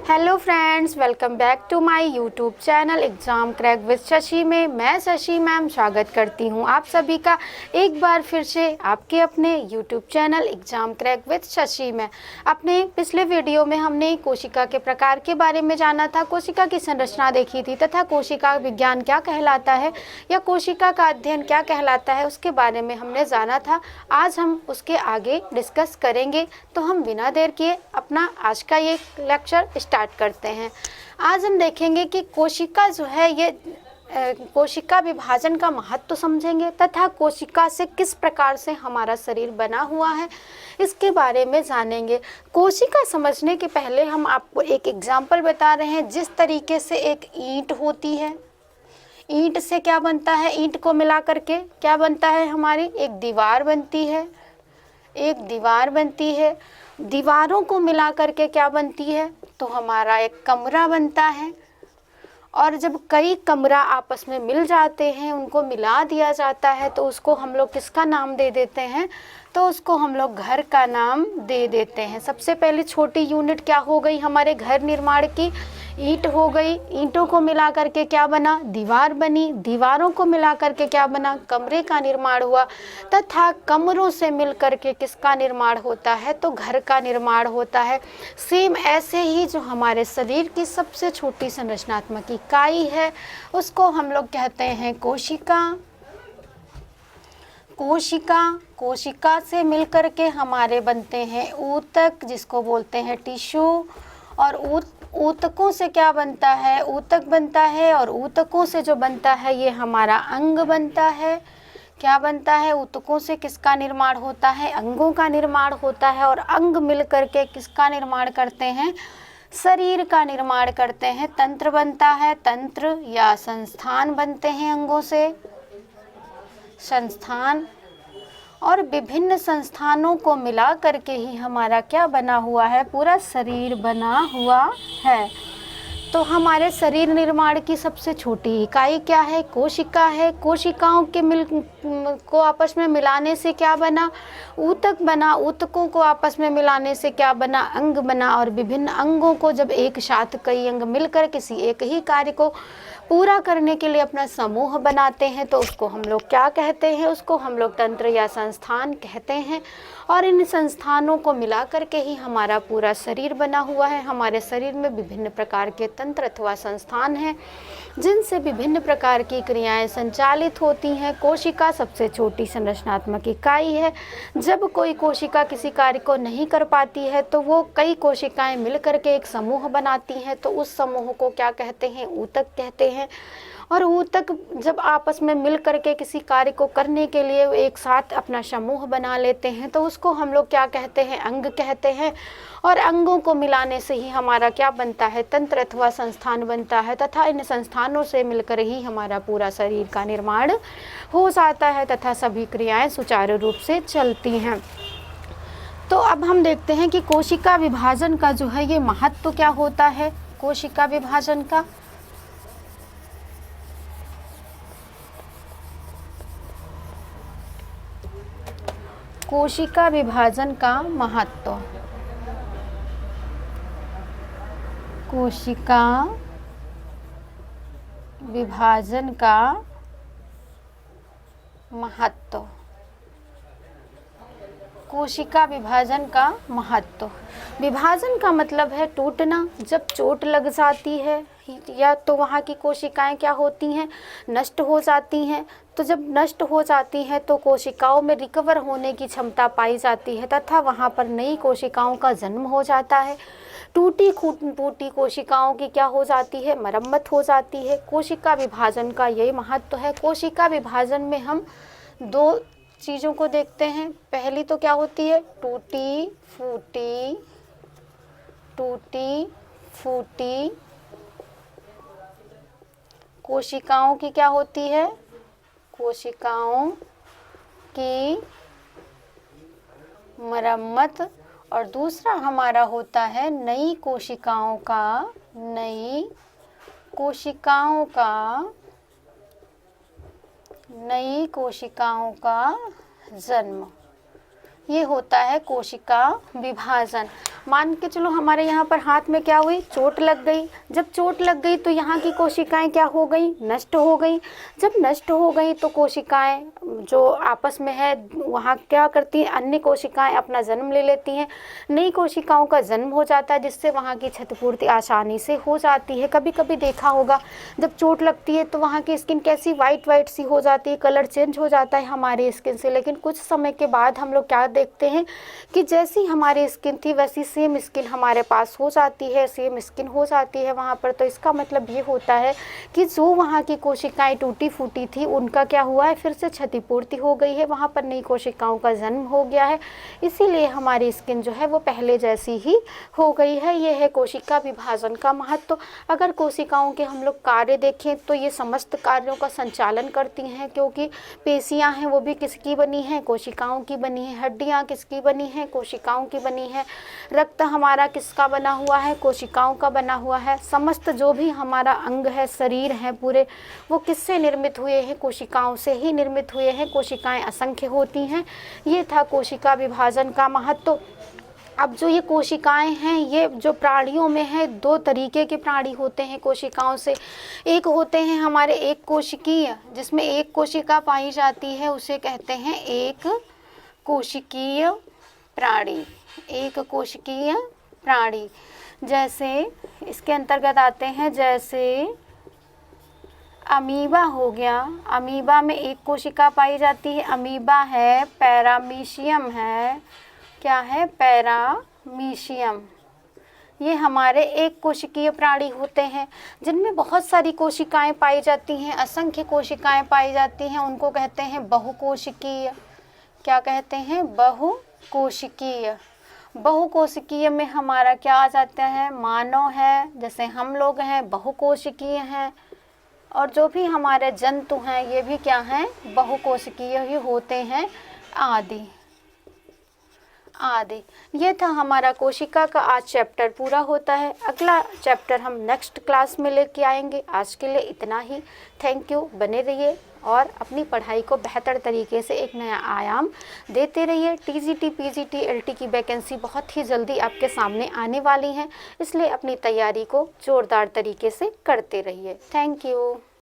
Hello friends, welcome back to my YouTube channel exam crack with Shashi में मैं Shashi ma'am स्वागत करती हूं आप सभी का एक बार फिर से आपके अपने YouTube channel exam crack with Shashi में। अपने पिछले वीडियो में हमने कोशिका के प्रकार के बारे में जाना था, कोशिका की संरचना देखी थी तथा कोशिका विज्ञान क्या कहलाता है या कोशिका का अध्ययन क्या कहलाता है उसके बारे में हमने जाना था। आज हम उसके आगे डिस्कस करेंगे, तो हम बिना देर किए अपना आज का ये लेक्चर स्टार्ट करते हैं। आज हम देखेंगे कि कोशिका जो है ये कोशिका विभाजन का महत्व तो समझेंगे तथा कोशिका से किस प्रकार से हमारा शरीर बना हुआ है इसके बारे में जानेंगे। कोशिका समझने के पहले हम आपको एक एग्जाम्पल बता रहे हैं। जिस तरीके से एक ईंट होती है, ईंट से क्या बनता है, ईंट को मिला करके क्या बनता है, हमारी एक दीवार बनती है, एक दीवार बनती है। दीवारों को मिला करके क्या बनती है, तो हमारा एक कमरा बनता है। और जब कई कमरा आपस में मिल जाते हैं, उनको मिला दिया जाता है, तो उसको हम लोग किसका नाम दे देते हैं, तो उसको हम लोग घर का नाम दे देते हैं। सबसे पहले छोटी यूनिट क्या हो गई, हमारे घर निर्माण की ईंट हो गई। ईंटों को मिला करके क्या बना, दीवार बनी। दीवारों को मिला करके क्या बना, कमरे का निर्माण हुआ। तथा कमरों से मिल करके किसका निर्माण होता है, तो घर का निर्माण होता है। सेम ऐसे ही जो हमारे शरीर की सबसे छोटी संरचनात्मक इकाई है उसको हम लोग कहते हैं कोशिका। कोशिका से मिलकर के हमारे बनते हैं ऊतक, जिसको बोलते हैं टिश्यू। और ऊतकों से क्या बनता है, ऊतक बनता है। और ऊतकों से जो बनता है ये हमारा अंग बनता है। क्या बनता है, ऊतकों से किसका निर्माण होता है, अंगों का निर्माण होता है। और अंग मिलकर के किसका निर्माण करते हैं, शरीर का निर्माण करते हैं। तंत्र बनता है, तंत्र या संस्थान बनते हैं अंगों से, संस्थान। और विभिन्न संस्थानों को मिला करके ही हमारा क्या बना हुआ है, पूरा शरीर बना हुआ है। तो हमारे शरीर निर्माण की सबसे छोटी इकाई क्या है, कोशिका है। कोशिकाओं के को आपस में मिलाने से क्या बना, ऊतक बना। ऊतकों को आपस में मिलाने से क्या बना, अंग बना। और विभिन्न अंगों को जब एक साथ कई अंग मिलकर किसी एक ही कार्य को पूरा करने के लिए अपना समूह बनाते हैं, तो उसको हम लोग क्या कहते हैं, उसको हम लोग तंत्र या संस्थान कहते हैं। और इन संस्थानों को मिला करके ही हमारा पूरा शरीर बना हुआ है। हमारे शरीर में विभिन्न प्रकार के तंत्र अथवा संस्थान हैं जिनसे विभिन्न प्रकार की क्रियाएं संचालित होती हैं। कोशिका सबसे छोटी संरचनात्मक इकाई है। जब कोई कोशिका किसी कार्य को नहीं कर पाती है तो वो कई कोशिकाएं मिल करके एक समूह बनाती हैं, तो उस समूह को क्या कहते हैं, ऊतक कहते हैं। और ऊतक जब आपस में मिल करके किसी कार्य को करने के लिए एक साथ अपना समूह बना लेते हैं, तो उसको हम लोग क्या कहते हैं, अंग कहते हैं। और अंगों को मिलाने से ही हमारा क्या बनता है, तंत्र अथवा संस्थान बनता है। तथा इन संस्थानों से मिलकर ही हमारा पूरा शरीर का निर्माण हो जाता है तथा सभी क्रियाएं सुचारू रूप से चलती हैं। तो अब हम देखते हैं कि कोशिका विभाजन का जो है ये महत्व क्या होता है। कोशिका विभाजन का कोशिका विभाजन का महत्व, कोशिका विभाजन का महत्व, कोशिका विभाजन का महत्व। विभाजन का मतलब है टूटना। जब चोट लग जाती है या तो वहाँ की कोशिकाएं क्या होती हैं, नष्ट हो जाती हैं। तो जब नष्ट हो जाती हैं तो कोशिकाओं में रिकवर होने की क्षमता पाई जाती है तथा वहाँ पर नई कोशिकाओं का जन्म हो जाता है। टूटी फूटी कोशिकाओं की क्या हो जाती है, मरम्मत हो जाती है। कोशिका विभाजन का यही महत्व है। कोशिका विभाजन में हम दो चीज़ों को देखते हैं। पहली तो क्या होती है, टूटी फूटी कोशिकाओं की क्या होती है, कोशिकाओं की मरम्मत। और दूसरा हमारा होता है नई कोशिकाओं का जन्म। ये होता है कोशिका विभाजन। मान के चलो हमारे यहाँ पर हाथ में क्या हुई, चोट लग गई। जब चोट लग गई तो यहाँ की कोशिकाएं क्या हो गई, नष्ट हो गई। जब नष्ट हो गई तो कोशिकाएं जो आपस में है वहाँ क्या करती हैं, अन्य कोशिकाएं अपना जन्म ले लेती हैं, नई कोशिकाओं का जन्म हो जाता है, जिससे वहाँ की क्षतिपूर्ति आसानी से हो जाती है। कभी कभी देखा होगा जब चोट लगती है तो वहाँ की स्किन कैसी वाइट वाइट सी हो जाती है, कलर चेंज हो जाता है हमारी स्किन से। लेकिन कुछ समय के बाद हम लोग क्या देखते हैं कि जैसी हमारी स्किन थी वैसी सेम स्किन हमारे पास हो जाती है, सेम स्किन हो जाती है वहाँ पर। तो इसका मतलब ये होता है कि जो वहाँ की कोशिकाएं टूटी फूटी थी उनका क्या हुआ है, फिर से क्षतिपूर्ति हो गई है, वहाँ पर नई कोशिकाओं का जन्म हो गया है। इसीलिए हमारी स्किन जो है वो पहले जैसी ही हो गई है। ये है कोशिका विभाजन का महत्व। अगर कोशिकाओं के हम लोग कार्य देखें तो ये समस्त कार्यों का संचालन करती हैं, क्योंकि पेशियाँ हैं वो भी किसकी बनी हैं, कोशिकाओं की बनी है। हड्डियाँ किसकी बनी हैं, कोशिकाओं की बनी है। रक्त हमारा किसका बना हुआ है, कोशिकाओं का बना हुआ है। समस्त जो भी हमारा अंग है, शरीर है पूरे, वो किससे निर्मित हुए हैं, कोशिकाओं से ही निर्मित हुए हैं। कोशिकाएं असंख्य होती हैं। ये था कोशिका विभाजन का महत्व। अब जो ये कोशिकाएं हैं ये जो प्राणियों में है, दो तरीके के प्राणी होते हैं कोशिकाओं से। एक होते हैं हमारे एक कोशिकीय, जिसमें एक कोशिका पाई जाती है, उसे कहते हैं एक कोशिकीय प्राणी। एक कोशिकीय प्राणी जैसे इसके अंतर्गत आते हैं, जैसे अमीबा हो गया। अमीबा में एक कोशिका पाई जाती है। अमीबा है, पैरामीशियम है, क्या है, पैरामीशियम। ये हमारे एक कोशिकीय प्राणी होते हैं, जिनमें बहुत सारी कोशिकाएं पाई जाती हैं, असंख्य कोशिकाएं पाई जाती हैं। उनको कहते हैं बहुकोशिकीय। क्या कहते हैं, बहुकोशिकीय। बहुकोशिकीय में हमारा क्या आ जाता है, मानव है, जैसे हम लोग हैं बहुकोशिकीय हैं, और जो भी हमारे जंतु हैं ये भी क्या हैं, बहुकोशिकीय ही होते हैं, आदि आदि। ये था हमारा कोशिका का आज चैप्टर पूरा होता है। अगला चैप्टर हम नेक्स्ट क्लास में लेके आएंगे। आज के लिए इतना ही। Thank you. बने रहिए और अपनी पढ़ाई को बेहतर तरीके से एक नया आयाम देते रहिए। टीजीटी, पीजीटी, एलटी की वैकेंसी बहुत ही जल्दी आपके सामने आने वाली हैं, इसलिए अपनी तैयारी को ज़ोरदार तरीके से करते रहिए। Thank you.